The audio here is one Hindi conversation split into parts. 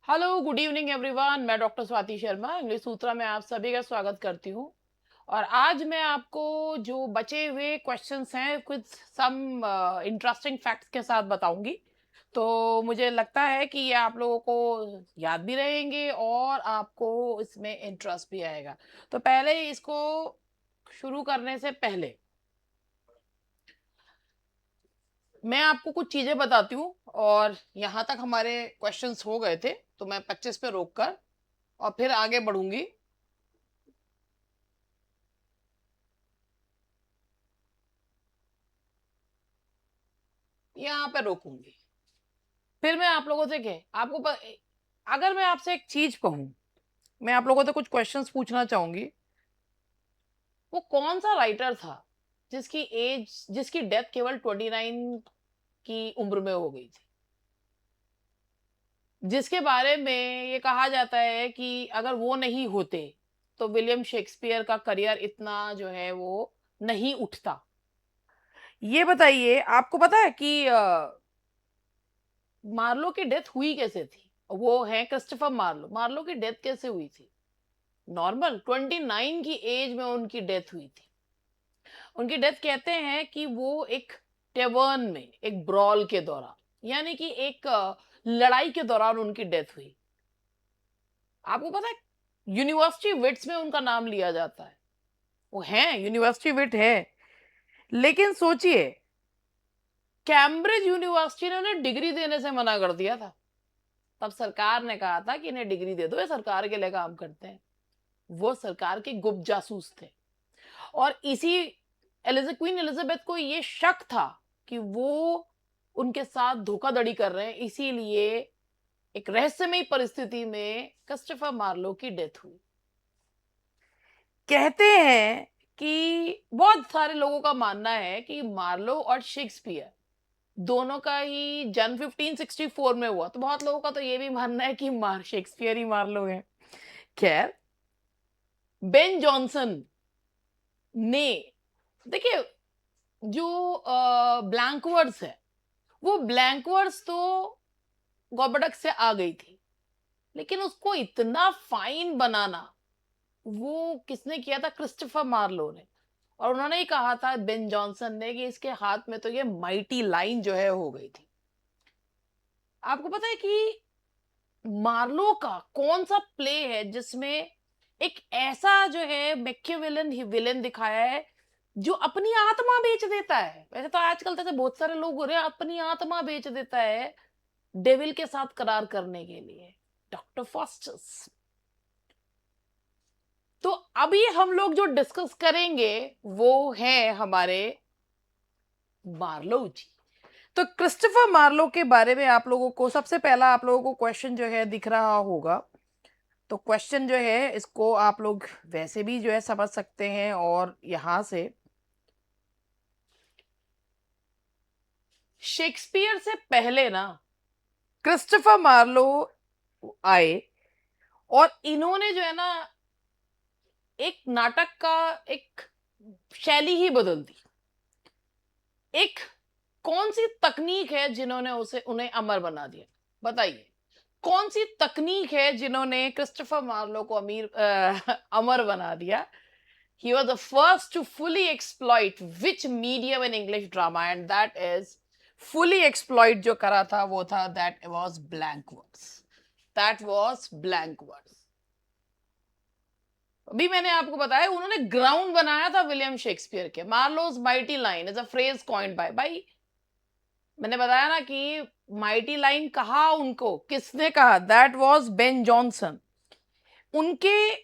Hello, good evening everyone. मैं डॉक्टर स्वाति शर्मा इंग्लिश सूत्रा में आप सभी का स्वागत करती हूँ। और आज मैं आपको जो बचे हुए क्वेश्चंस हैं कुछ सम इंटरेस्टिंग फैक्ट्स के साथ बताऊंगी। तो मुझे लगता है कि ये आप लोगों को याद भी रहेंगे और आपको इसमें इंटरेस्ट भी आएगा। तो पहले इसको शुरू करने से पहले मैं आपको कुछ चीजें बताती हूँ। और यहाँ तक हमारे क्वेश्चंस हो गए थे तो मैं 25 पे रोक कर और फिर आगे बढ़ूंगी। यहाँ पे रोकूंगी। फिर मैं आप लोगों से अगर मैं आपसे एक चीज कहूं, मैं आप लोगों से कुछ क्वेश्चंस पूछना चाहूंगी। वो कौन सा राइटर था जिसकी डेथ केवल 29 की उम्र में हो गई थी, जिसके बारे में ये कहा जाता है कि अगर वो नहीं होते तो विलियम शेक्सपियर का करियर इतना जो है वो नहीं उठता। ये बताइए, आपको पता है कि मार्लो की डेथ हुई कैसे थी? वो है क्रिस्टोफर मार्लो। मार्लो की डेथ कैसे हुई थी? नॉर्मल 29 की एज में उनकी डेथ हुई थी। उनकी डेथ कहते हैं कि वो एक टेवर्न में एक ब्रॉल के दौरान, यानी कि एक लड़ाई के दौरान उनकी डेथ हुई। आपको पता है यूनिवर्सिटी विट्स में उनका नाम लिया जाता है। वो है यूनिवर्सिटी विट है। लेकिन सोचिए, कैम्ब्रिज यूनिवर्सिटी ने उन्हें डिग्री देने से मना कर दिया था। तब सरकार ने कहा था कि इन्हें डिग्री दे दो, ये सरकार के लिए काम करते हैं। वो सरकार के गुप्त जासूस थे। और इसी क्वीन एलिजाबेथ को ये शक था कि वो उनके साथ धोखाधड़ी कर रहे हैं, इसीलिए एक रहस्यमयी परिस्थिति में क्रिस्टोफर मार्लो की डेथ हुई। कहते हैं कि बहुत सारे लोगों का मानना है कि मार्लो और शेक्सपियर दोनों का ही जन्म 1564 में हुआ। तो बहुत लोगों का तो ये भी मानना है कि मार शेक्सपियर ही मार्लो है। खैर, बेन जॉनसन ने, देखिए, जो ब्लैंक वर्ड्स है, वो ब्लैंक वर्ड्स तो गोबडक से आ गई थी, लेकिन उसको इतना फाइन बनाना वो किसने किया था? क्रिस्टोफर मार्लो ने। और उन्होंने ही कहा था, बेन जॉनसन ने, कि इसके हाथ में तो ये माइटी लाइन जो है हो गई थी। आपको पता है कि मार्लो का कौन सा प्ले है जिसमें एक ऐसा जो है मैकियावेलियन विलेन दिखाया है जो अपनी आत्मा बेच देता है? वैसे तो आजकल तो ऐसे बहुत सारे लोग हो रहे हैं, अपनी आत्मा बेच देता है डेविल के साथ करार करने के लिए। Doctor Faustus. तो अभी हम लोग जो डिस्कस करेंगे वो है हमारे मार्लो जी। तो क्रिस्टोफर मार्लो के बारे में आप लोगों को सबसे पहला आप लोगों को क्वेश्चन जो है दिख रहा होगा। तो क्वेश्चन जो है इसको आप लोग वैसे भी जो है समझ सकते हैं। और यहां से शेक्सपियर से पहले ना क्रिस्टोफर मार्लो आए और इन्होंने जो है ना एक नाटक का एक शैली ही बदल दी। एक कौन सी तकनीक है जिन्होंने उसे उन्हें अमर बना दिया? बताइए, कौन सी तकनीक है जिन्होंने क्रिस्टोफर मार्लो को अमर बना दिया? He was the first to fully exploit which medium in English drama, and that is fully exploit जो करा था वो था that was blank words. That was blank words. अभी मैंने आपको बताया उन्होंने ग्राउंड बनाया था विलियम शेक्सपियर के। Marlowe's mighty line is a phrase coined bye भाई। मैंने बताया ना कि माइटी लाइन कहा उनको किसने कहा? That was Ben Jonson. उनके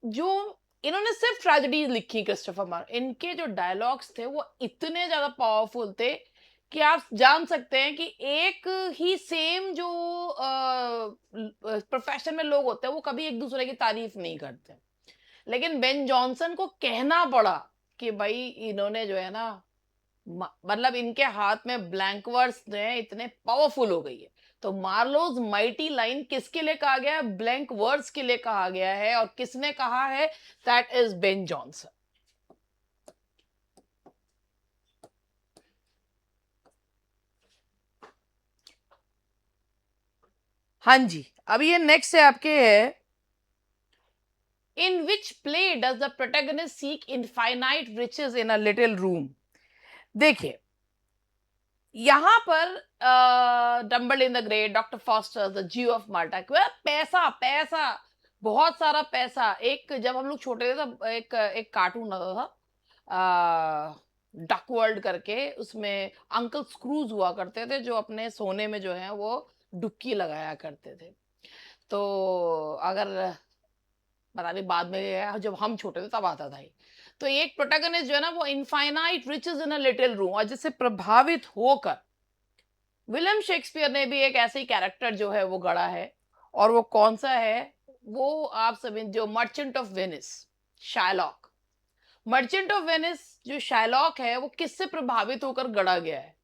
जो इन्होंने सिर्फ ट्रेजेडीज लिखी क्रिस्टोफर मार, इनके जो डायलॉग्स थे वो इतने ज्यादा पावरफुल थे कि आप जान सकते हैं कि एक ही सेम जो प्रोफेशन में लोग होते हैं वो कभी एक दूसरे की तारीफ नहीं करते। लेकिन बेन जॉनसन को कहना पड़ा कि भाई इन्होंने जो है ना मतलब इनके हाथ में ब्लैंक वर्ड्स जो है इतने पावरफुल हो गई है। तो मार्लोज माइटी लाइन किसके लिए कहा गया है? ब्लैंक वर्ड्स के लिए कहा गया है। और किसने कहा है? That is Ben Jonson. हाँ जी, अब ये नेक्स्ट है आपके है, in which play does the protagonist seek infinite riches in a little room. देखिए यहाँ पर Tamburlaine the Great, doctor Faustus, the Jew of Malta, पैसा पैसा, बहुत सारा पैसा। एक जब हम लोग छोटे थे तब एक एक कार्टून आता था डक वर्ल्ड करके, उसमें अंकल स्क्रूज हुआ करते थे जो अपने सोने में जो है वो डुबकी लगाया करते थे। तो अगर पता नहीं बाद में जब हम छोटे थे तब आता था ये। तो एक प्रोटैगनिस्ट जो है ना वो infinite riches in a little room, और जिससे प्रभावित होकर विलियम शेक्सपियर ने भी एक ऐसे ही कैरेक्टर जो है वो गढ़ा है। और वो कौन सा है? वो आप सभी जो merchant of Venice, Shylock. Merchant of Venice जो शायलॉक है वो किससे प्रभावित होकर गढ़ा गया है?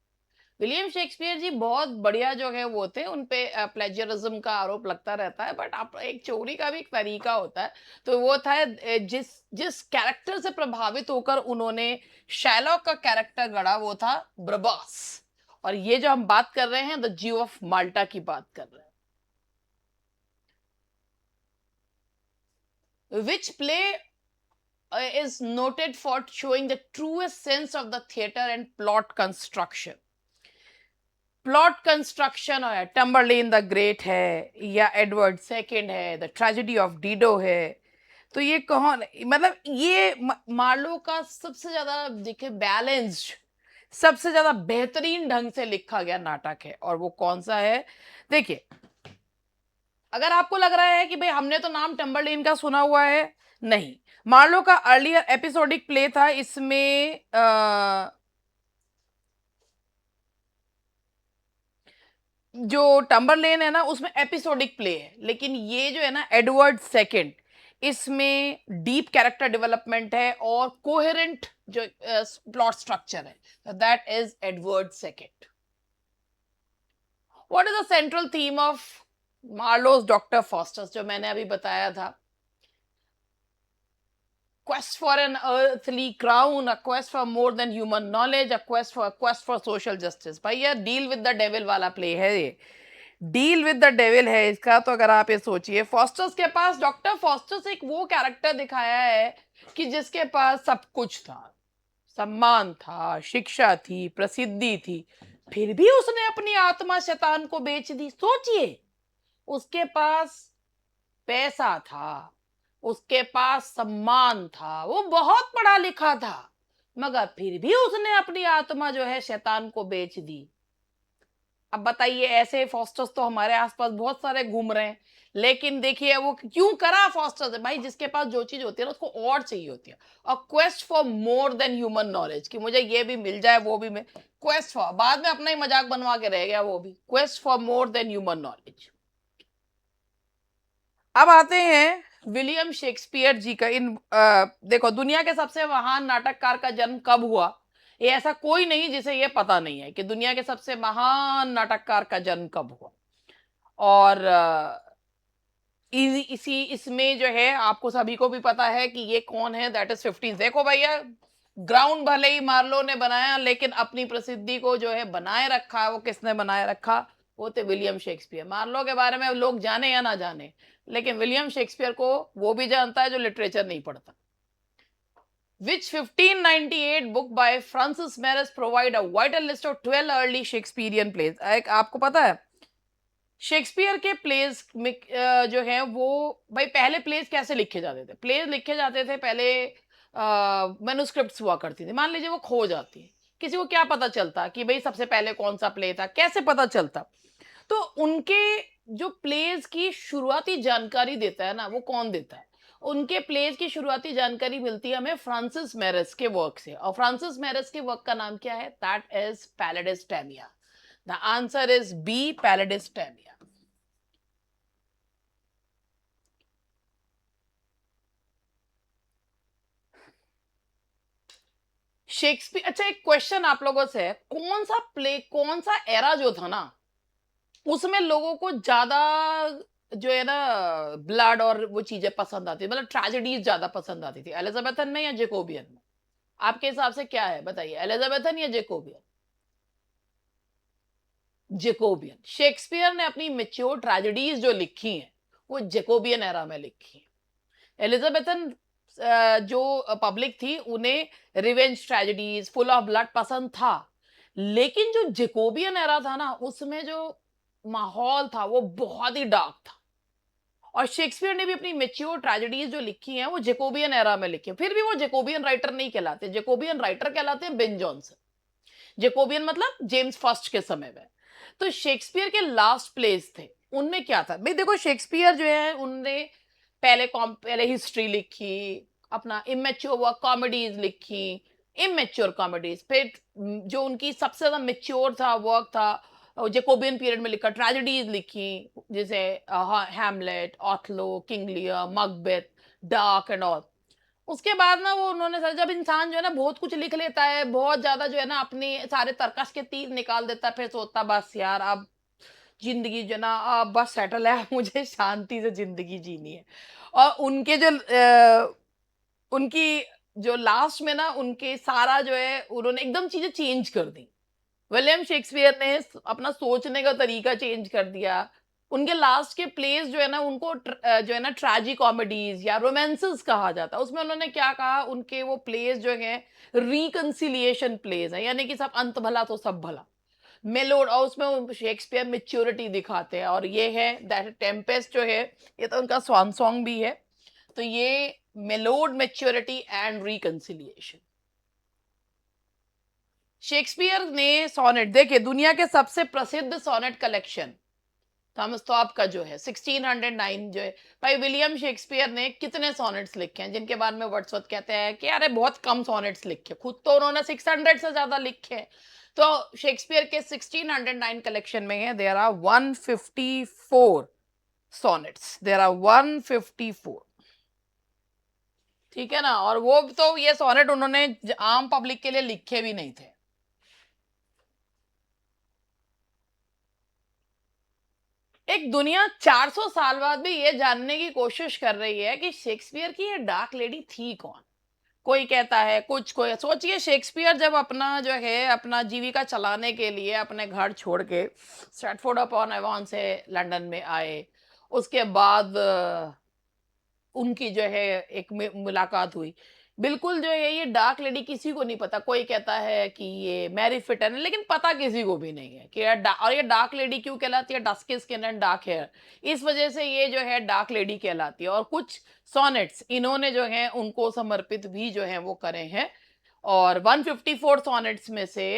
विलियम शेक्सपियर जी बहुत बढ़िया जो है वो थे, उन पे प्लेजरिज्म का आरोप लगता रहता है, बट आप एक चोरी का भी एक तरीका होता है। तो वो था जिस जिस कैरेक्टर से प्रभावित होकर उन्होंने शायलॉक का कैरेक्टर गढ़ा वो था ब्रबास। और ये जो हम बात कर रहे हैं द जी ऑफ माल्टा की बात कर रहे हैं। Which play is noted for showing the truest sense of the theater and plot construction। Plot construction है, टम्बरलेन द ग्रेट है, या एडवर्ड सेकंड है, द ट्रेजेडी ऑफ डीडो है। तो ये कौन, मतलब ये मार्लो का सबसे ज्यादा देखिए बैलेंस्ड, सबसे ज्यादा बेहतरीन ढंग से लिखा गया नाटक है। और वो कौन सा है? देखिए अगर आपको लग रहा है कि भाई हमने तो नाम टम्बरलेन का सुना हुआ है, नहीं, मार्लो का अर्लियर एपिसोडिक प्ले था। इसमें जो टम्बरलेन है ना उसमें एपिसोडिक प्ले है, लेकिन ये जो है ना एडवर्ड सेकंड, इसमें डीप कैरेक्टर डेवलपमेंट है और कोहेरेंट जो प्लॉट स्ट्रक्चर है, that is Edward second. What is the central theme of Marlowe's doctor fosters, जो मैंने अभी बताया था? quest for an earthly crown, a quest for more than human knowledge, a quest for social justice। भैया डील विद द डेविल वाला प्ले है ये, डील विद द डेविल है इसका। तो अगर आप ये सोचिए, फॉस्टर्स के पास, डॉक्टर फॉस्टर्स एक वो कैरेक्टर दिखाया है कि जिसके पास सब कुछ था, सम्मान था, शिक्षा थी, प्रसिद्धि थी, फिर भी उसने अपनी आत्मा शैतान को बेच दी। सोचिए, उसके पास पैसा था, उसके पास सम्मान था, वो बहुत पढ़ा लिखा था, मगर फिर भी उसने अपनी आत्मा जो है शैतान को बेच दी। अब बताइए, ऐसे फॉस्टर्स तो हमारे आसपास बहुत सारे घूम रहे हैं, लेकिन देखिए वो क्यों करा फॉस्टर्स? भाई जिसके पास जो चीज होती है ना उसको और चाहिए होती है, और quest for more than human knowledge, कि मुझे ये भी मिल जाए वो भी, मैं क्वेस्ट फॉर, बाद में अपना ही मजाक बनवा के रह गया वो भी, quest for more than human knowledge. अब आते हैं विलियम शेक्सपियर जी का। देखो, दुनिया के सबसे महान नाटककार का जन्म कब हुआ, ये ऐसा कोई नहीं जिसे ये पता नहीं है कि दुनिया के सबसे महान नाटककार का जन्म कब हुआ। और इसी इसमें जो है आपको सभी को भी पता है कि ये कौन है, दैट इज 15। देखो भैया, ग्राउंड भले ही मार्लो ने बनाया, लेकिन अपनी प्रसिद्धि को जो है बनाए रखा, वो किसने बनाए रखा? वो थे विलियम शेक्सपियर। मार्लो के बारे में लोग जाने या ना जाने, लेकिन विलियम शेक्सपियर को वो भी जानता है जो लिटरेचर नहीं पढ़ता। Which 1598 book by Francis Meres provide a vital list of 12 early Shakespearean plays। एक आपको पता है शेक्सपियर के प्लेस में जो है वो, भाई पहले प्लेस कैसे लिखे जाते थे? प्लेस लिखे जाते थे पहले, मैन्युस्क्रिप्ट्स हुआ करती थी। मान लीजिए वो खो जाती है, किसी को क्या पता चलता कि भाई सबसे पहले कौन सा प्ले था, कैसे पता चलता? तो उनके जो प्लेस की शुरुआती जानकारी देता है ना, वो कौन देता है? उनके प्लेस की शुरुआती जानकारी मिलती है हमें फ्रांसिस मेरेस के वर्क से। और फ्रांसिस मेरेस के वर्क का नाम क्या है? That is Palladis Tamia. The answer is B, Palladis Tamia. Shakespeare, अच्छा एक क्वेश्चन आप लोगों से है, कौन सा प्ले, कौन सा एरा जो था ना उसमें लोगों को ज्यादा जो है ना ब्लड और वो चीजें पसंद आती, मतलब ट्रेजेडीज ज्यादा पसंद आती थी, एलिजाबेथन में या जेकोबियन में? आपके हिसाब से क्या है बताइए, एलिजाबेथन या जेकोबियन? जेकोबियन। शेक्सपियर ने अपनी मेच्योर ट्रेजेडीज जो लिखी हैं वो जेकोबियन एरा में लिखी हैं। एलिजाबेथन जो पब्लिक थी उन्हें revenge tragedies full of blood पसंद था, लेकिन जो जेकोबियन एरा था ना उसमें जो माहौल था वो बहुत ही डार्क था। और शेक्सपियर ने भी अपनी मेच्योर ट्रेजेडीज जो लिखी हैं वो जेकोबियन एरा में लिखी हैं। फिर भी वो जेकोबियन राइटर नहीं कहलाते, जेकोबियन राइटर कहलाते हैं बेन जॉनसन। जेकोबियन मतलब जेम्स फर्स्ट के समय में। तो शेक्सपियर के लास्ट प्लेस थे, उनमें क्या था भाई, देखो शेक्सपियर जो है उनने पहले हिस्ट्री लिखी, अपना इमेच्योर वर्क कॉमेडीज लिखी, इमेच्योर कॉमेडीज। फिर जो उनकी सबसे ज्यादा मेच्योर था वर्क था जेकोबियन पीरियड में लिखा, ट्रेजेडीज लिखी, जैसे Hamlet, Othello, King Lear, Macbeth, dark and all. उसके बाद ना वो उन्होंने सोचा जब इंसान जो है ना बहुत कुछ लिख लेता है, बहुत ज्यादा जो है ना अपने सारे तर्कश के तीर निकाल देता है, फिर सोचता बस यार अब जिंदगी जो है ना अब बस सेटल है, मुझे शांति से जिंदगी जीनी है। और उनके जो उनकी जो लास्ट में ना उनके सारा जो है उन्होंने एकदम चीजें चेंज कर दी। विलियम शेक्सपियर ने अपना सोचने का तरीका चेंज कर दिया। उनके लास्ट के प्लेस जो है ना उनको जो है ना ट्रेजी कॉमेडीज या रोमांसेस कहा जाता है। उसमें उन्होंने क्या कहा, उनके वो प्लेस जो है रिकंसिलिएशन प्लेस है, यानी कि सब अंत भला तो सब भला, मेलोड। और उसमें शेक्सपियर मेच्योरिटी दिखाते हैं, और ये है दैट टेम्पेस्ट जो है ये तो उनका स्वान सॉन्ग भी है। तो ये मेलोड मेच्योरिटी एंड रिकंसिलिएशन। शेक्सपियर ने सोनेट देखे, दुनिया के सबसे प्रसिद्ध सोनेट कलेक्शन थॉमस थॉप का जो है 1609 जो है, भाई विलियम शेक्सपियर ने कितने सोनेट्स लिखे हैं, जिनके बारे में वर्ड्सवर्थ कहते हैं कि अरे बहुत कम सोनेट्स लिखे, खुद तो उन्होंने 600 से ज्यादा लिखे हैं। तो शेक्सपियर के 1609 कलेक्शन में है there are 154 sonnets, there are 154। ठीक है ना, और वो तो ये सोनेट उन्होंने आम पब्लिक के लिए लिखे भी नहीं थे। एक दुनिया 400 साल बाद भी ये जानने की कोशिश कर रही है कि शेक्सपियर की ये डार्क लेडी थी कौन। कोई कहता है कुछ, कोई सोचिए शेक्सपियर जब अपना जो है अपना जीविका चलाने के लिए अपने घर छोड़ के स्ट्रैटफोर्ड अपॉन एवॉन से लंदन में आए। उसके बाद उनकी जो है एक मुलाकात हुई। बिल्कुल जो है ये डार्क लेडी किसी को नहीं पता, कोई कहता है कि ये मैरी फिटन है, लेकिन पता किसी को भी नहीं है कि और ये डार्क लेडी क्यों कहलाती है, dusky skin and dark hair, इस वजह से ये जो है डार्क लेडी कहलाती है। और कुछ सोनेट्स इन्होंने जो है उनको समर्पित भी जो है वो करे हैं। और 154 सोनेट्स में से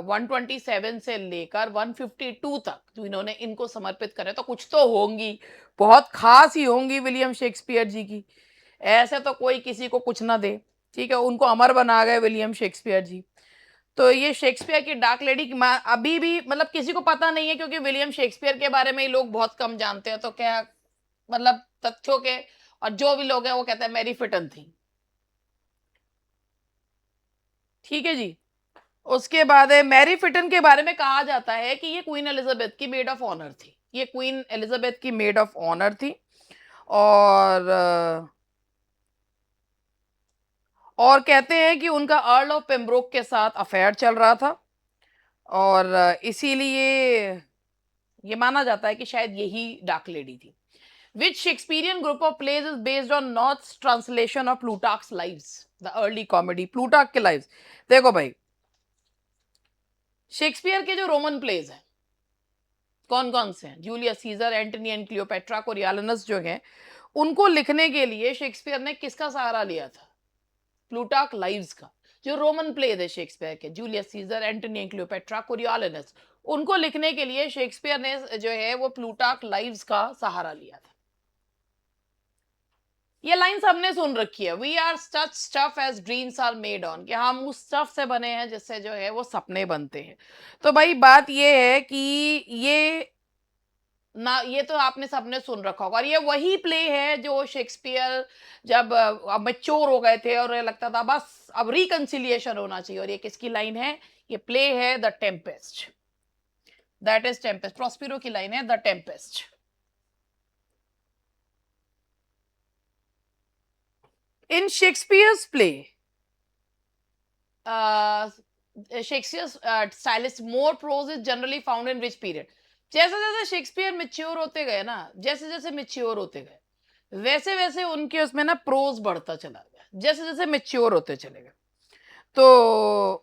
127 से लेकर 152 तक जो इन्होंने इनको समर्पित करे, तो कुछ तो होंगी, बहुत खास ही होंगी विलियम शेक्सपियर जी की। ऐसे तो कोई किसी को कुछ ना दे। ठीक है, उनको अमर बना गए विलियम शेक्सपियर जी। तो ये शेक्सपियर की डार्क लेडी की अभी भी मतलब किसी को पता नहीं है, क्योंकि विलियम शेक्सपियर के बारे में ही लोग बहुत कम जानते हैं। तो क्या मतलब तथ्यों के, और जो भी लोग हैं वो कहते हैं मैरी फिटन थी। ठीक है जी। उसके बाद है मैरी फिटन के बारे में कहा जाता है कि ये क्वीन एलिजाबेथ की मेड ऑफ ऑनर थी, ये क्वीन एलिजाबेथ की मेड ऑफ ऑनर थी। और और कहते हैं कि उनका अर्ल ऑफ पेम्ब्रोक के साथ अफेयर चल रहा था, और इसीलिए ये माना जाता है कि शायद यही डार्क लेडी थी। Which Shakespearean group of plays is based on North translation of Plutarch's Lives, the early comedy Plutarch के लाइव्स। देखो भाई, शेक्सपियर के जो रोमन प्लेज हैं कौन कौन से हैं, Julius Caesar, Antony and Cleopatra, Coriolanus जो हैं, उनको लिखने के लिए शेक्सपियर ने किसका सहारा लिया था, प्लूटार्क लाइव्स का। जो रोमन प्ले थे शेक्सपियर के, Julius Caesar, Antony and Cleopatra, Coriolanus, उनको लिखने के लिए शेक्सपियर ने जो है वो प्लूटार्क लाइव्स का सहारा लिया था। ये लाइन सबने सुन रखी है, we are such stuff as dreams are made on, कि हम उस स्टफ से बने हैं जिससे जो है वो सपने बनते हैं। तो भाई बात ये है कि ये ना, ये तो आपने सबने सुन रखा होगा, और ये वही प्ले है जो शेक्सपियर जब मैच्योर हो गए थे और लगता था बस अब रिकंसिलिएशन होना चाहिए। और ये किसकी लाइन है, ये प्ले है the Tempest, that is Tempest, Prospero की लाइन है the Tempest. In Shakespeare's play Shakespeare stylist more prose is generally found in which period? जैसे जैसे शेक्सपियर मेच्योर होते गए ना, जैसे जैसे मेच्योर होते गए, वैसे वैसे उनके उसमें ना प्रोज बढ़ता चला गया, जैसे जैसे मेच्योर होते चले गए। तो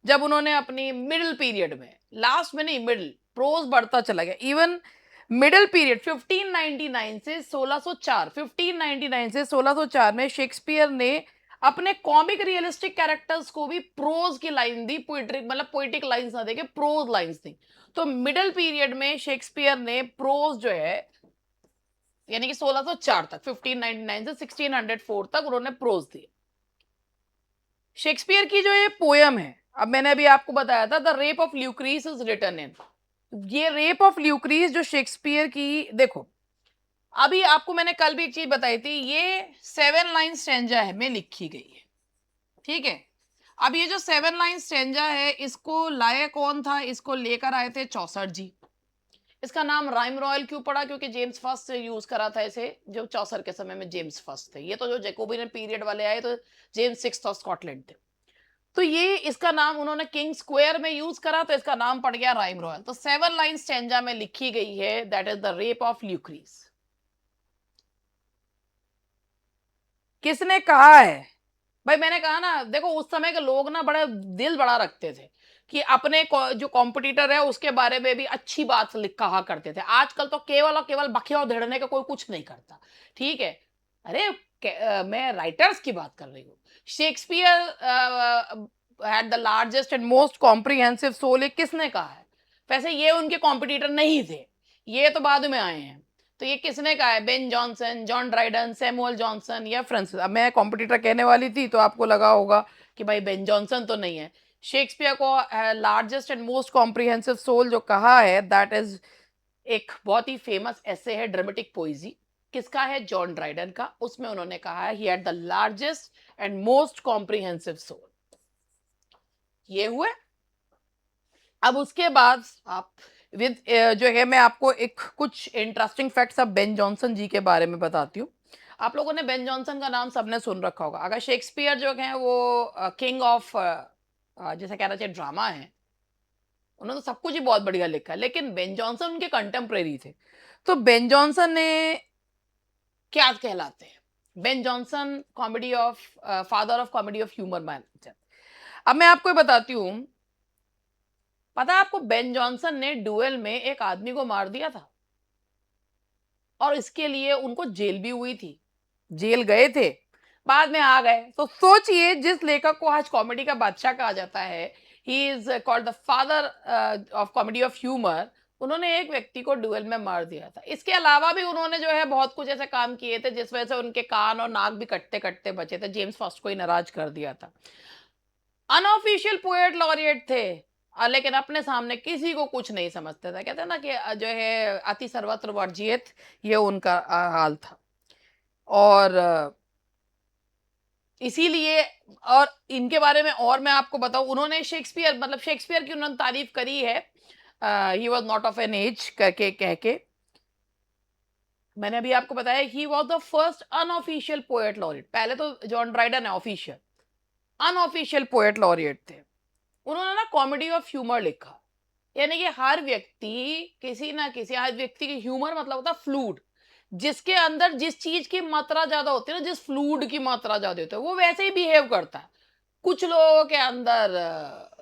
जब उन्होंने अपनी मिडिल पीरियड में, लास्ट में नहीं, मिडिल, प्रोज बढ़ता चला गया। इवन मिडिल पीरियड 1599 से 1604, 1599 से 1604 में शेक्सपियर ने अपने कॉमिक रियलिस्टिक कैरेक्टर्स को भी प्रोज की लाइन दी, पोइट्री मतलब पोइटिक लाइंस ना देके प्रोज लाइंस दी। तो मिडिल पीरियड में शेक्सपियर ने प्रोज जो है, यानी कि 1604 तक, 1599 से 1604 तक उन्होंने प्रोज दिए। शेक्सपियर की जो ये पोयम है, अब मैंने अभी आपको बताया था the rape of Lucrece is written in, ये रेप ऑफ ल्यूक्रीस जो शेक्सपियर की, देखो अभी आपको मैंने कल भी एक चीज बताई थी, ये 7 लाइन स्टैंजा है में लिखी गई है, ठीक है। अब ये जो 7 लाइन स्टैंजा है, इसको लाया कौन था? इसको लेकर आए थे चौसर जी। इसका नाम राइम रॉयल क्यों पड़ा? क्योंकि जेम्स फर्स्ट से यूज करा था इसे, जो चौसर के समय में जेम्स फर्स्ट थे। ये तो जो जैकोबियन पीरियड वाले आए तो जेम्स सिक्स्थ ऑफ स्कॉटलैंड थे। तो ये इसका नाम उन्होंने किंग स्क्वायर में यूज करा, तो इसका नाम पड़ गया राइम रॉयल। तो 7 लाइन स्टैंजा में लिखी गई है, that is the rape of Lucrece. किसने कहा है? भाई मैंने कहा ना, देखो उस समय के लोग ना बड़े दिल बड़ा रखते थे कि अपने जो कॉम्पिटिटर है उसके बारे में भी अच्छी बात कहा करते थे। आजकल तो केवल और केवल बखिया और धिड़ने का कोई कुछ नहीं करता, ठीक है। अरे मैं राइटर्स की बात कर रही हूँ। Shakespeare had the largest and most comprehensive soul, किसने कहा है? वैसे ये उनके कॉम्पिटिटर नहीं थे, ये तो बाद में आए हैं। तो ये किसने कहा है? Ben Johnson, John Dryden, Samuel Johnson या फ्रांसिस। अब मैं कॉम्पिटिटर कहने वाली थी तो आपको लगा होगा कि भाई बेन जॉनसन तो नहीं है। शेक्सपियर को largest and most comprehensive soul जो कहा है, दैट इज एक बहुत ही फेमस ऐसे है, ड्रामेटिक पोइजी। किसका है? जॉन ड्राइडन का। उसमें उन्होंने कहा है he had the largest and most comprehensive soul. ये हुए। अब उसके बाद आप विद जो है, मैं आपको एक कुछ इंटरेस्टिंग फैक्ट्स अब बेन जॉनसन जी के बारे में बताती हूँ। आप लोगों ने बेन जॉनसन का नाम सबने सुन रखा होगा। अगर शेक्सपियर जो है वो किंग ऑफ जैसे कहना चाहिए ड्रामा है, उन्होंने तो सब कुछ ही बहुत बढ़िया लिखा है, लेकिन बेन जॉनसन उनके कंटेम्प्रेरी थे। तो बेन जॉनसन ने क्या कहलाते हैं? Ben Jonson comedy of father of comedy of humour man. अब मैं आपको ये बताती हूँ, पता है आपको बेन जॉनसन ने डुएल में एक आदमी को मार दिया था और इसके लिए उनको जेल भी हुई थी। जेल गए थे, बाद में आ गए। तो सोचिए, जिस लेखक को आज कॉमेडी का बादशाह कहा जाता है, he is called the father of comedy of humour, उन्होंने एक व्यक्ति को डुएल में मार दिया था। इसके अलावा भी उन्होंने जो है बहुत कुछ ऐसे काम किए थे जिस वजह से उनके कान और नाक भी कटते कटते बचे थे। जेम्स फर्स्ट को ही नाराज कर दिया था। अनऑफिशियल पोएट लॉरिएट थे, लेकिन अपने सामने किसी को कुछ नहीं समझते थे। कहते हैं ना कि जो है अति सर्वत्र वर्जियत, ये उनका हाल था। और इसीलिए, और इनके बारे में और मैं आपको बताऊं, उन्होंने शेक्सपियर, मतलब शेक्सपियर की उन्होंने तारीफ करी है, he was not of an age करके कह के। मैंने अभी आपको बताया he was the first unofficial poet laureate. पहले तो जॉन ड्राइडन है ऑफिशियल, अनऑफिशियल पोएट लॉरिएट थे। उन्होंने ना कॉमेडी ऑफ ह्यूमर लिखा, यानी कि हर व्यक्ति किसी ना किसी, हर व्यक्ति की ह्यूमर मतलब होता है फ्लूड, जिसके अंदर जिस चीज की मात्रा ज्यादा होती है ना, जिस फ्लूड की मात्रा ज्यादा होती है, वो वैसे ही बिहेव करता है। कुछ लोगों के अंदर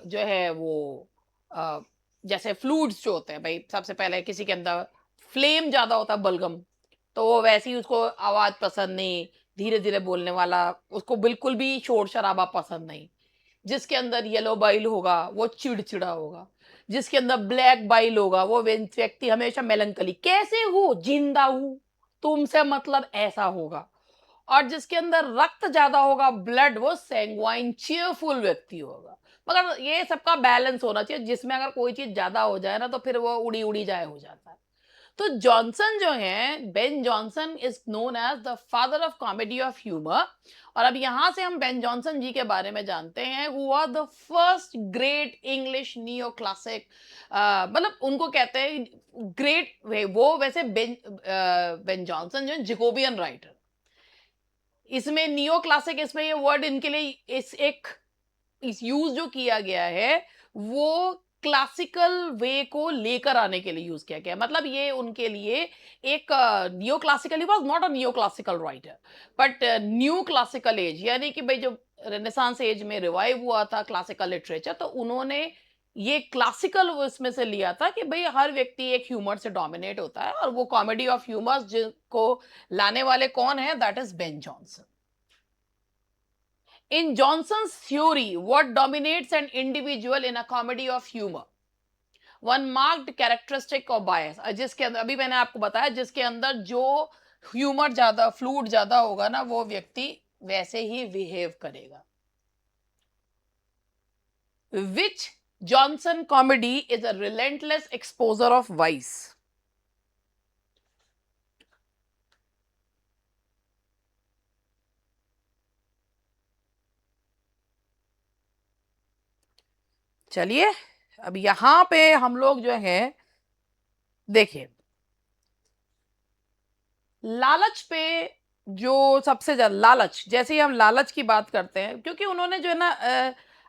जो है वो अ, जैसे फ्लूड्स जो होते हैं, भाई सबसे पहले किसी के अंदर फ्लेम ज्यादा होता है, बलगम, तो वो वैसे ही उसको आवाज पसंद नहीं, धीरे धीरे बोलने वाला, उसको बिल्कुल भी शोर शराबा पसंद नहीं। जिसके अंदर येलो बाइल होगा वो चिड़चिड़ा होगा। जिसके अंदर ब्लैक बाइल होगा वो व्यक्ति हमेशा मेलंकली, कैसे हो, जिंदा हूं, तुमसे मतलब, ऐसा होगा। और जिसके अंदर रक्त ज्यादा होगा, ब्लड, वो सैंग्वाइन चीयरफुल व्यक्ति होगा। मगर ये सबका बैलेंस होना चाहिए, जिसमें अगर कोई चीज ज्यादा हो जाए ना तो फिर वो उड़ी उड़ी जाए हो जाता है। तो जॉनसन जो है, Ben Johnson is known as the father of comedy of humour. और अब यहां से हम बेन जॉनसन जी के बारे में जानते हैं, who are the first great English neo classic, मतलब उनको कहते हैं ग्रेट। वो वैसे बेन जॉनसन जो है जिकोबियन राइटर, इसमें नियो क्लासिक, इसमें ये वर्ड इनके लिए इस यूज जो किया गया है वो क्लासिकल वे को लेकर आने के लिए यूज किया गया है। मतलब ये उनके लिए एक neo classical, he was not a neo classical writer but new classical as, यानी कि भाई जो रेनेसांस एज में रिवाइव हुआ था क्लासिकल लिटरेचर, तो उन्होंने ये क्लासिकल उसमें से लिया था कि भाई हर व्यक्ति एक ह्यूमर से डोमिनेट होता है, और वो कॉमेडी ऑफ ह्यूमर जिसको लाने वाले कौन है, that is Ben Johnson. In Johnson's theory, what dominates an individual in a comedy of humor? One marked characteristic or bias, जिसके अंदर अभी मैंने आपको बताया, जिसके अंदर जो ह्यूमर ज्यादा, फ्लूड ज्यादा होगा ना, वो व्यक्ति वैसे ही बिहेव करेगा। Which Johnson comedy is a relentless exposure of vice? चलिए, अब यहां पे हम लोग जो है देखिए, लालच पे जो सबसे ज्यादा लालच, जैसे ही हम लालच की बात करते हैं, क्योंकि उन्होंने जो है ना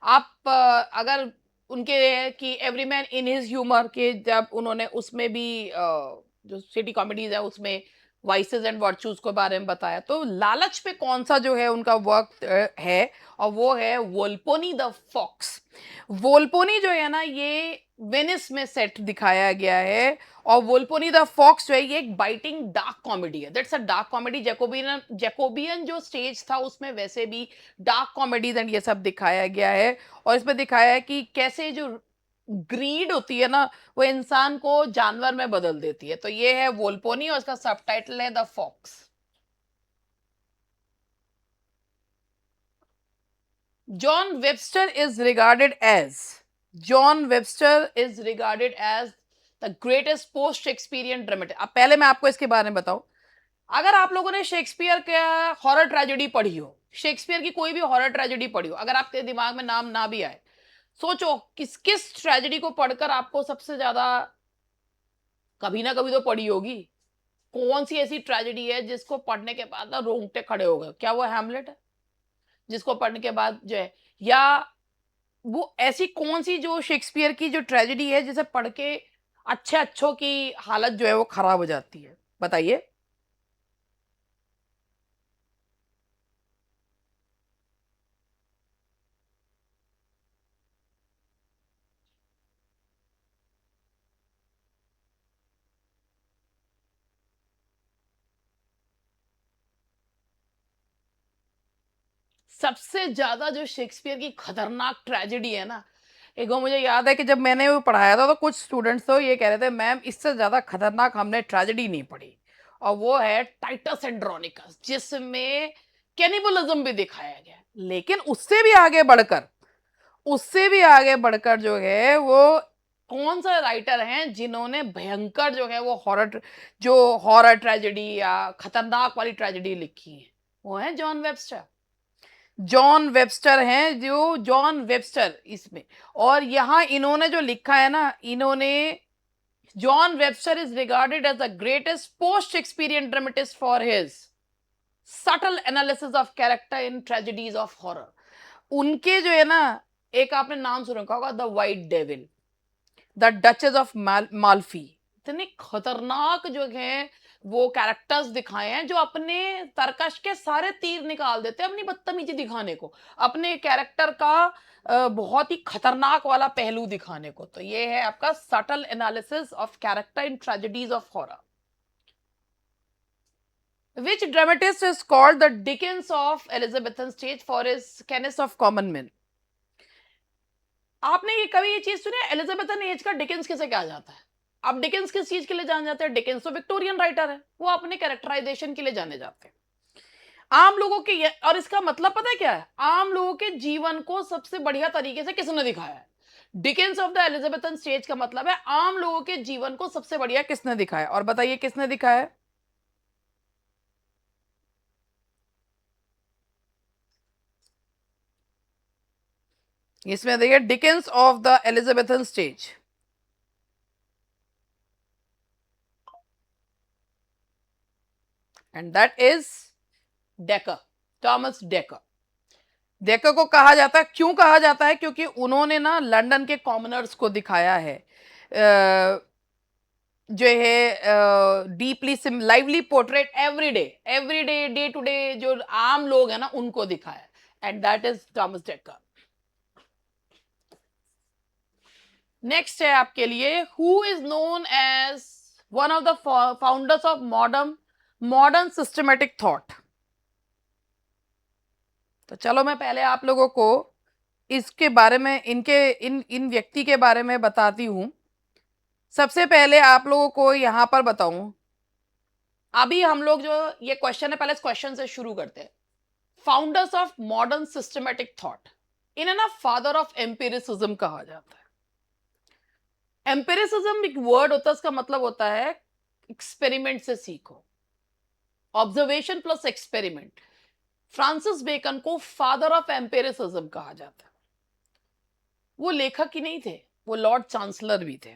आप अगर उनके कि every man in his humour के, जब उन्होंने उसमें भी जो सिटी कॉमेडीज है उसमें वाइसेस एंड वर्चूज के बारे में बताया, तो लालच पे कौन सा जो है उनका वर्क है, और वो है वोल्पोनी द फॉक्स। वोल्पोनी जो है ना, ये वेनिस में सेट दिखाया गया है, और वोल्पोनी द फॉक्स जो है ये एक बाइटिंग डार्क कॉमेडी है। That's a dark comedy. Jacobean Jacobean जो स्टेज था उसमें वैसे भी डार्क कॉमेडीज एंड ये सब दिखाया गया है, और इसमें दिखाया है कि कैसे जो ग्रीड होती है ना, वो इंसान को जानवर में बदल देती है। तो ये है वोल्पोनी, और इसका सबटाइटल है the Fox. John Webster is regarded as John Webster is regarded as the greatest post Shakespearean dramatic. अब पहले मैं आपको इसके बारे में बताऊं, अगर आप लोगों ने शेक्सपियर का हॉरर ट्रेजेडी पढ़ी हो, शेक्सपियर की कोई भी हॉरर ट्रेजेडी पढ़ी हो, अगर आपके दिमाग में नाम ना भी आए, सोचो किस किस ट्रेजेडी को पढ़कर आपको सबसे ज्यादा, कभी ना कभी तो पढ़ी होगी, कौन सी ऐसी ट्रेजेडी है जिसको पढ़ने के बाद ना रोंगटे खड़े हो गए? क्या वो हैमलेट है, जिसको पढ़ने के बाद जो है, या वो ऐसी कौन सी जो शेक्सपियर की जो ट्रेजेडी है जिसे पढ़ के अच्छे अच्छों की हालत जो है वो खराब हो जाती है? बताइए। सबसे ज्यादा जो शेक्सपियर की खतरनाक ट्रेजेडी है ना, एक वो मुझे याद है कि जब मैंने वो पढ़ाया था तो कुछ स्टूडेंट्स तो ये कह रहे थे, मैम इससे ज्यादा खतरनाक हमने ट्रेजेडी नहीं पढ़ी, और वो है टाइटस एंड्रोनिकस, जिसमें कैनिबलिज्म भी दिखाया गया है। लेकिन उससे भी आगे बढ़कर जो है वो कौन सा राइटर हैं जिन्होंने भयंकर जो है वो हॉरर ट्रेजेडी या खतरनाक वाली ट्रेजेडी लिखी है? वो है जॉन वेबस्टर इसमें। और यहां इन्होंने जो लिखा है ना, इन्होंने, John Webster is regarded as the greatest post experience dramatist for his subtle analysis of character in tragedies of horror. उनके जो है ना, एक आपने नाम सुना होगा, the White Devil, the Duchess of Malfi. इतने खतरनाक जो है वो कैरेक्टर्स दिखाए हैं, जो अपने तरकश के सारे तीर निकाल देते हैं अपनी बदतमीजी दिखाने को, अपने कैरेक्टर का बहुत ही खतरनाक वाला पहलू दिखाने को। तो ये है आपका subtle analysis of character in tragedies of horror. Which dramatist is called the Dickens of Elizabethan stage for his Kenneth of Common Men? आपने ये कभी ये चीज सुनी है, एलिजाबेथन एज का डिकेंस किसे कहा जाता है? अब डिकेंस किस चीज के लिए जाने जाते हैं? डिकेंस तो विक्टोरियन राइटर है, वो अपने कैरेक्टराइजेशन के लिए जाने जाते हैं। आम लोगों के और इसका मतलब पता है क्या है? आम लोगों के जीवन को सबसे बढ़िया तरीके से किसने दिखाया है? Dickens of the Elizabethan stage का मतलब है आम लोगों के जीवन को सबसे बढ़िया किसने दिखाया, और बताइए किसने दिखाया है? इसमें देखिए, Dickens of the Elizabethan stage, and that is decker. Thomas decker. Decker को कहा जाता है, क्यों कहा जाता है? क्योंकि उन्होंने ना लंदन के कॉमनर्स को दिखाया है जो है deeply lively portrait every day day to day जो आम लोग हैं ना उनको दिखाया, and that is Thomas Dekker. Next है आपके लिए, who is known as one of the founders of modern systematic thought. तो चलो मैं पहले आप लोगों को इसके बारे में, इनके इन इन व्यक्ति के बारे में बताती हूं। सबसे पहले आप लोगों को यहां पर बताऊं, अभी हम लोग जो ये क्वेश्चन है, पहले इस क्वेश्चन से शुरू करते हैं। Founders of modern systematic thought, इन्हें ना फादर ऑफ एम्पिरिसिज्म कहा जाता है। एम्पिरिसिज्म एक वर्ड होता है, इसका मतलब होता है एक्सपेरिमेंट से सीखो, observation plus experiment. Francis Bacon को फादर ऑफ एम्पिरिसिज्म कहा जाता है। वो लेखक ही नहीं थे, वो लॉर्ड चांसलर भी थे,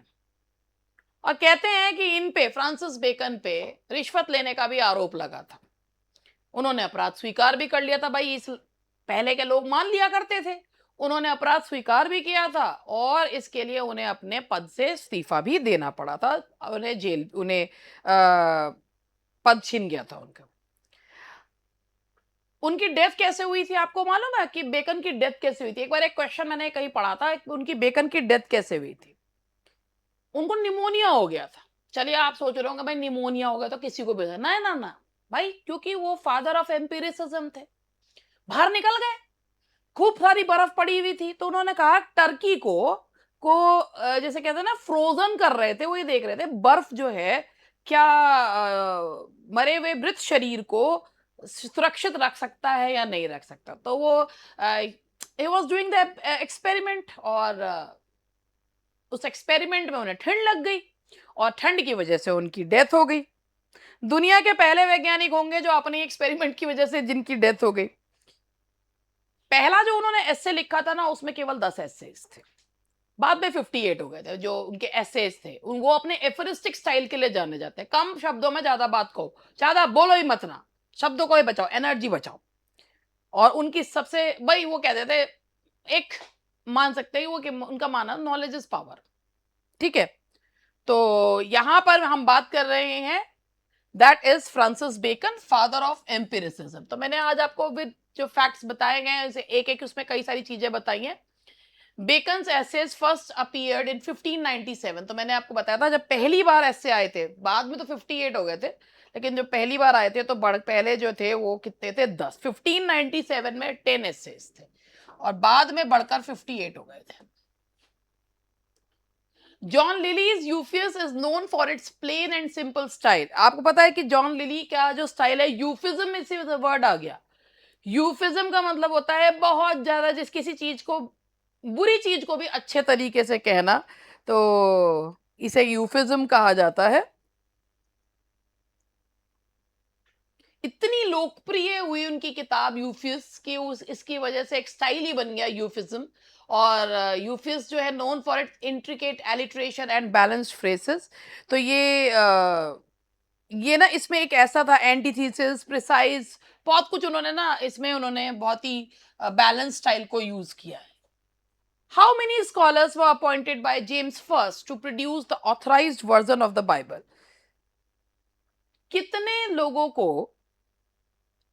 और कहते हैं कि इन पे, फ्रांसिस बेकन पे रिश्वत लेने का भी आरोप लगा था। उन्होंने अपराध स्वीकार भी कर लिया था, भाई इस पहले के लोग मान लिया करते थे। उन्होंने अपराध स्वीकार भी किया था, और इसके लिए उन्हें अपने पद से इस्तीफा भी देना पड़ा था, उन्हें पद छिन गया था उनका। उनकी डेथ कैसे हुई थी आपको मालूम है? कि बेकन की डेथ कैसे हुई थी? एक बार एक क्वेश्चन मैंने कहीं पढ़ा था, उनकी बेकन की डेथ कैसे हुई थी। उनको निमोनिया हो गया था। चलिए आप सोच रहे होंगे भाई निमोनिया हो गया तो किसी को भी, ना ना ना भाई, क्योंकि वो फादर ऑफ एम्पिरिसिज्म थे। बाहर निकल गए, खूब सारी बर्फ पड़ी हुई थी, तो उन्होंने कहा टर्की जैसे कहते हैं ना, फ्रोजन कर रहे थे, वो ये देख रहे थे बर्फ जो है क्या मरे हुए मृत शरीर को सुरक्षित रख सकता है या नहीं रख सकता। तो वो he was doing the experiment, और उस एक्सपेरिमेंट में उन्हें ठंड लग गई, और ठंड की वजह से उनकी डेथ हो गई। दुनिया के पहले वैज्ञानिक होंगे जो अपनी एक्सपेरिमेंट की वजह से जिनकी डेथ हो गई। पहला जो उन्होंने एस्से लिखा था ना, उसमें केवल 10 एस्सेज थे, बाद में 58 हो गए थे जो उनके एस्सेज थे। वो अपने एफरिस्टिक स्टाइल के लिए जाने जाते हैं, कम शब्दों में ज्यादा बात कहो, ज्यादा बोलो ही मत ना, शब्दों को ही बचाओ, एनर्जी बचाओ। और उनकी सबसे, भाई वो कहते थे, एक मान सकते हैं वो कि उनका माना नॉलेज इज पावर। ठीक है, तो यहां पर हम बात कर रहे हैं, that is Francis Bacon, father of empiricism. तो मैंने आज आपको विद जो फैक्ट्स बताए गए हैं, एक एक उसमें कई सारी चीजें बताई हैं। Bacon's essays first appeared in 1597। तो मैंने आपको बताया था जब पहली बार ऐसे आए थे, बाद में तो 58 हो गए थे, लेकिन जो पहली बार आए थे तो पहले जो थे वो कितने थे, 10। 1597 में 10 एसेज थे, और बाद में बढ़कर 58 हो गए थे। John Lyly's Euphues is known for its plain and simple style. आपको पता है कि जॉन लिली का जो स्टाइल है, यूफिज्म में से वर्ड आ गया। यूफिज्म का मतलब होता है बहुत ज्यादा, जिस किसी चीज को, बुरी चीज को भी अच्छे तरीके से कहना, तो इसे यूफिज्म कहा जाता है। इतनी लोकप्रिय हुई उनकी किताब यूफियस की, उस इसकी वजह से एक स्टाइल ही बन गया यूफिज्म। और यूफियस जो है known for its intricate alliteration and balanced phrases. तो ये ना, इसमें एक ऐसा था, एंटीथेसिस, प्रिसाइज, बहुत कुछ उन्होंने ना इसमें उन्होंने बहुत ही बैलेंस स्टाइल को यूज किया है। How many scholars were appointed by James first to produce the authorized version of the Bible. कितने लोगों को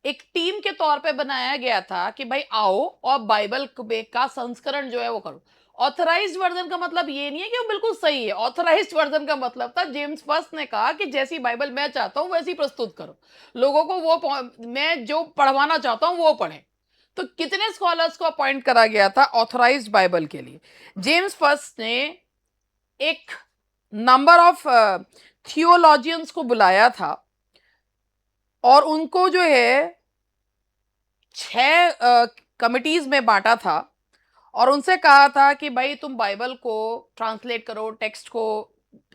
एक टीम के तौर पे बनाया गया था कि भाई आओ और बाइबल का संस्करण जो है वो करो। ऑथराइज्ड वर्जन का मतलब ये नहीं है कि वो बिल्कुल सही है। ऑथराइज्ड वर्जन का मतलब था जेम्स फर्स्ट ने कहा कि जैसी बाइबल मैं चाहता हूं वैसी प्रस्तुत करो, लोगों को वो मैं जो पढ़वाना चाहता हूं वो पढ़े। तो कितने स्कॉलर्स को अपॉइंट करा गया था ऑथराइज्ड बाइबल के लिए? जेम्स फर्स्ट ने एक नंबर ऑफ थियोलॉजियंस को बुलाया था, और उनको जो है 6 कमिटीज में बांटा था, और उनसे कहा था कि भाई तुम बाइबल को ट्रांसलेट करो, टेक्स्ट को,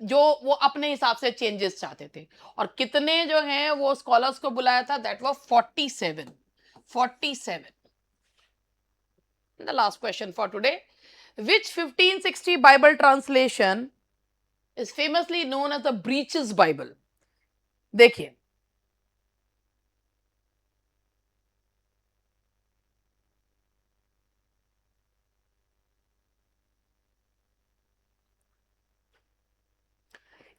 जो वो अपने हिसाब से चेंजेस चाहते थे। और कितने जो हैं वो स्कॉलर्स को बुलाया था? That was 47। 47। The last question for today, which 1560 Bible translation is famously known as the Breaches Bible? देखिए,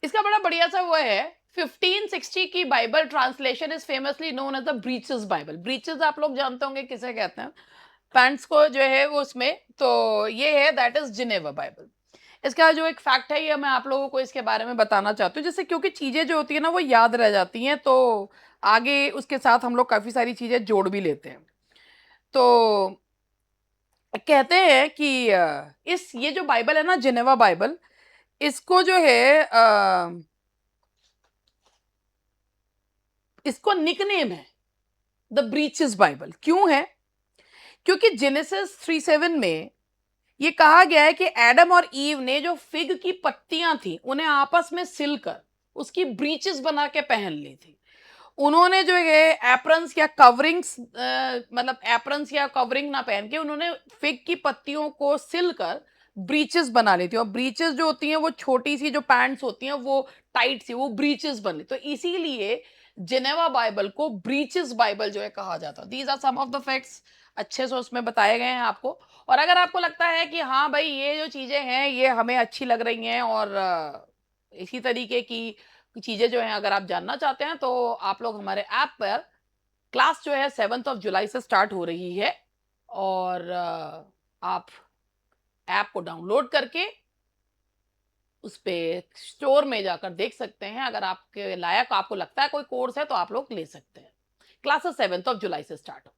इसका बड़ा बढ़िया सा वो है, 1560 की Bible translation is famously known as the Breeches Bible. Breeches आप लोग जानते होंगे किसे कहते हैं, पैंट्स को जो है वो उसमें, तो ये है दैट इज जिनेवा बाइबल। इसका जो एक फैक्ट है ये मैं आप लोगों को इसके बारे में बताना चाहती हूँ, जिससे क्योंकि चीजें जो होती है ना वो याद रह जाती हैं, तो आगे उसके साथ हम लोग काफी सारी चीजें जोड़ भी लेते हैं। तो कहते हैं कि इस ये जो बाइबल है ना, जिनेवा बाइबल, इसको जो है इसको निकनेम है द ब्रीचेस बाइबल। क्यों है? क्योंकि जेनेसिस 3:7 में ये कहा गया है कि एडम और ईव ने जो फिग की पत्तियां थी उन्हें आपस में सिलकर उसकी ब्रीचेस बना के पहन ली थी। उन्होंने जो है एप्रन्स या कवरिंग्स, मतलब एप्रन्स या कवरिंग ना पहन के उन्होंने फिग की पत्तियों को सिलकर ब्रीचेस बना ली थी। और ब्रीचेस जो होती हैं वो छोटी सी जो पैंट्स होती हैं वो टाइट सी वो ब्रीचेस बन ली, तो इसीलिए जिनेवा बाइबल को ब्रीचेस बाइबल जो है कहा जाता है। These are some of the facts अच्छे से उसमें बताए गए हैं आपको। और अगर आपको लगता है कि हाँ भाई ये जो चीजें हैं ये हमें अच्छी लग रही हैं और इसी तरीके की चीजें जो हैं अगर आप जानना चाहते हैं, तो आप लोग हमारे ऐप पर, क्लास जो है 7 जुलाई से स्टार्ट हो रही है, और आप ऐप को डाउनलोड करके उस पे स्टोर में जाकर देख सकते हैं। अगर आपके लायक आपको लगता है कोई कोर्स है तो आप लोग ले सकते हैं। क्लासेस 7 जुलाई से स्टार्ट हो